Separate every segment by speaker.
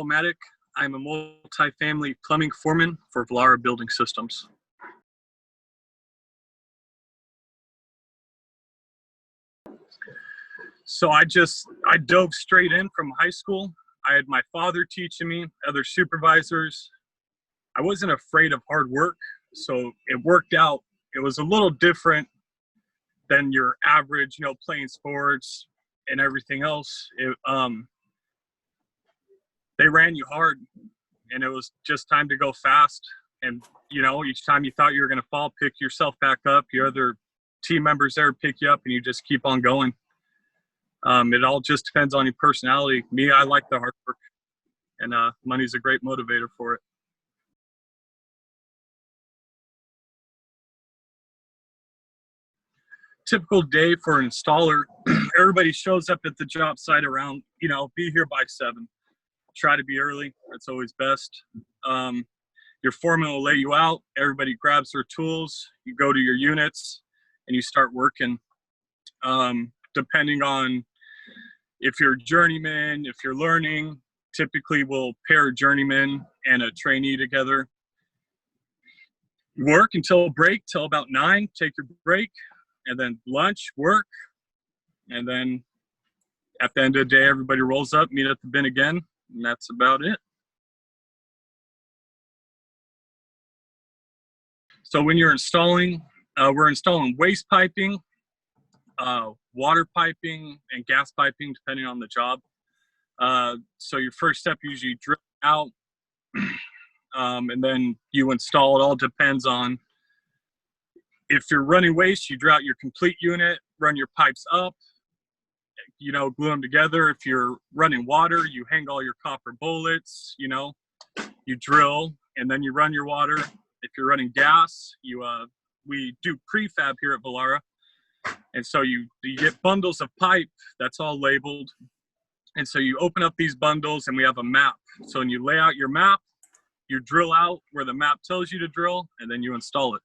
Speaker 1: Madak. I'm a multi-family plumbing foreman for Villara Building Systems. So I dove straight in from high school. I had my father teaching me, other supervisors. I wasn't afraid of hard work, so it worked out. It was a little different than your average, playing sports and everything else. They ran you hard, and it was just time to go fast. And, each time you thought you were going to fall, pick yourself back up. Your other team members there pick you up, and you just keep on going. It all just depends on your personality. Me, I like the hard work, and money's a great motivator for it. Typical day for an installer, everybody shows up at the job site around, be here by 7. Try to be early. That's always best. Your foreman will lay you out. Everybody grabs their tools. You go to your units and you start working. Depending on if you're a journeyman, if you're learning, typically we'll pair a journeyman and a trainee together. Work until break, till about 9, take your break, and then lunch, work, and then at the end of the day, everybody rolls up, meet at the bin again, and that's about it. So when you're installing, we're installing waste piping, water piping, and gas piping, depending on the job. So your first step, usually drill out, and then you install. It all depends on if you're running waste, you drill out your complete unit, run your pipes up, glue them together. If you're running water, you hang all your copper bullets, you drill, and then you run your water. If you're running gas, we do prefab here at Villara. And so you get bundles of pipe that's all labeled. And so you open up these bundles and we have a map. So when you lay out your map, you drill out where the map tells you to drill, and then you install it.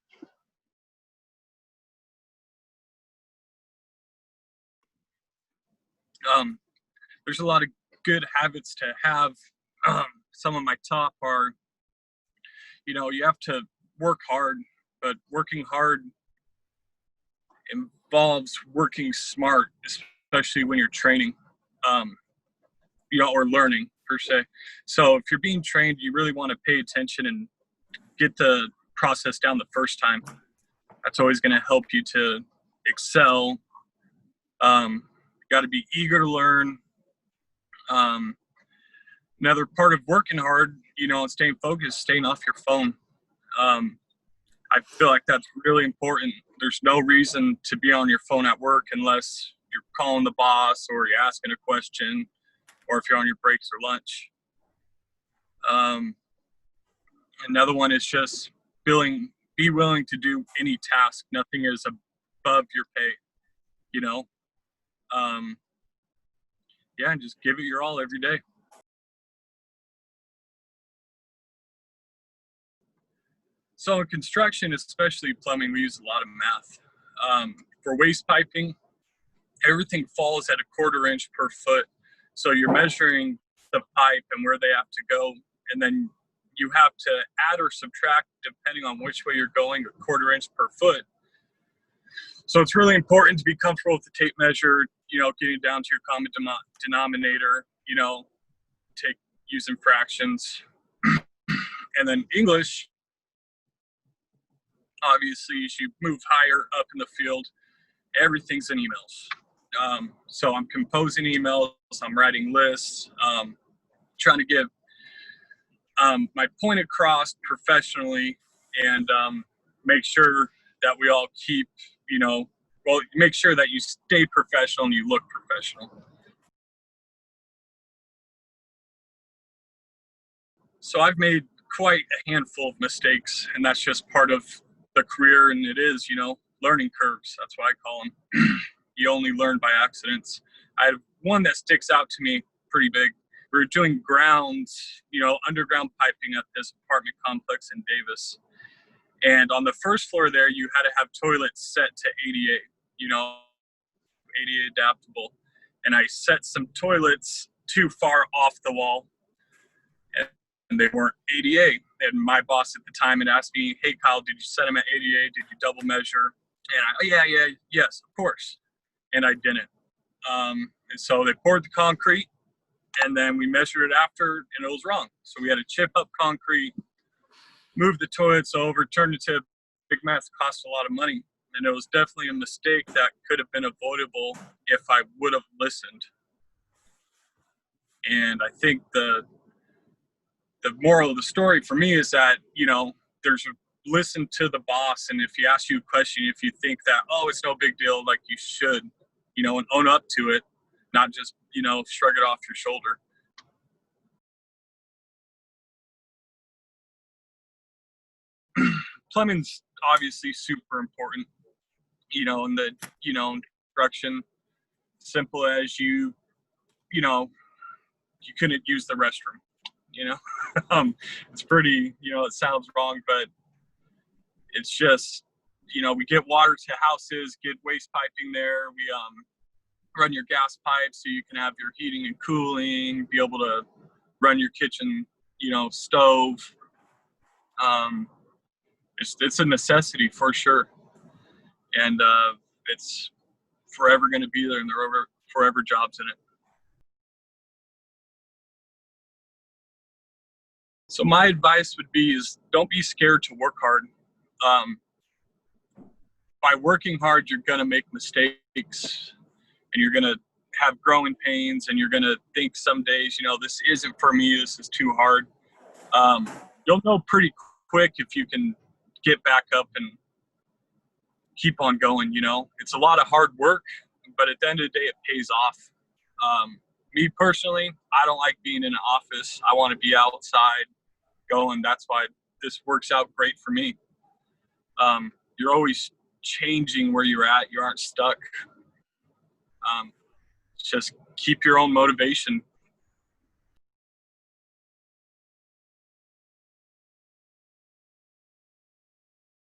Speaker 1: There's a lot of good habits to have. Some of my top are, you have to work hard, but working hard involves working smart, especially when you're training, or learning per se. So if you're being trained, you really want to pay attention and get the process down the first time. That's always going to help you to excel. You got to be eager to learn. Another part of working hard, and staying focused, staying off your phone. I feel like that's really important. There's no reason to be on your phone at work unless you're calling the boss or you're asking a question, or if you're on your breaks or lunch. Another one is just be willing to do any task. Nothing is above your pay, and just give it your all every day. So in construction, especially plumbing, we use a lot of math. For waste piping, everything falls at 1/4 inch per foot. So you're measuring the pipe and where they have to go, and then you have to add or subtract depending on which way you're going, 1/4 inch per foot. So it's really important to be comfortable with the tape measure, getting down to your common denominator, using fractions. And then English, obviously, as you move higher up in the field, everything's in emails. So I'm composing emails, I'm writing lists, trying to give my point across professionally, and make sure that we all keep, make sure that you stay professional and you look professional. So I've made quite a handful of mistakes, and that's just part of the career, and it is, learning curves. That's what I call them. You only learn by accidents. I have one that sticks out to me pretty big. We were doing grounds, underground piping at this apartment complex in Davis. And on the first floor there, you had to have toilets set to ADA, ADA adaptable. And I set some toilets too far off the wall. they weren't ADA. And my boss at the time had asked me, "Hey, Kyle, did you set them at ADA? Did you double measure?" And yes, of course. And I didn't. And so they poured the concrete, and then we measured it after, and it was wrong. So we had to chip up concrete, move the toilets over, turn it to a big mess, cost a lot of money. And it was definitely a mistake that could have been avoidable if I would have listened. And I think the moral of the story for me is that, there's listen to the boss. And if he asks you a question, if you think that, oh, it's no big deal, like you should, and own up to it, not just, shrug it off your shoulder. Plumbing's obviously super important, in the, construction. Simple as you couldn't use the restroom, it's pretty, it sounds wrong, but it's just, we get water to houses, get waste piping there. We run your gas pipes so you can have your heating and cooling, be able to run your kitchen, stove. It's a necessity for sure. And it's forever going to be there, and there are forever jobs in it. So my advice would be is don't be scared to work hard. By working hard, you're going to make mistakes, and you're going to have growing pains, and you're going to think some days, this isn't for me, this is too hard. You'll know pretty quick if you can get back up and keep on going. It's a lot of hard work, but at the end of the day, it pays off. Me personally, I don't like being in an office. I want to be outside going. That's why this works out great for me. You're always changing where you're at. You aren't stuck. Just keep your own motivation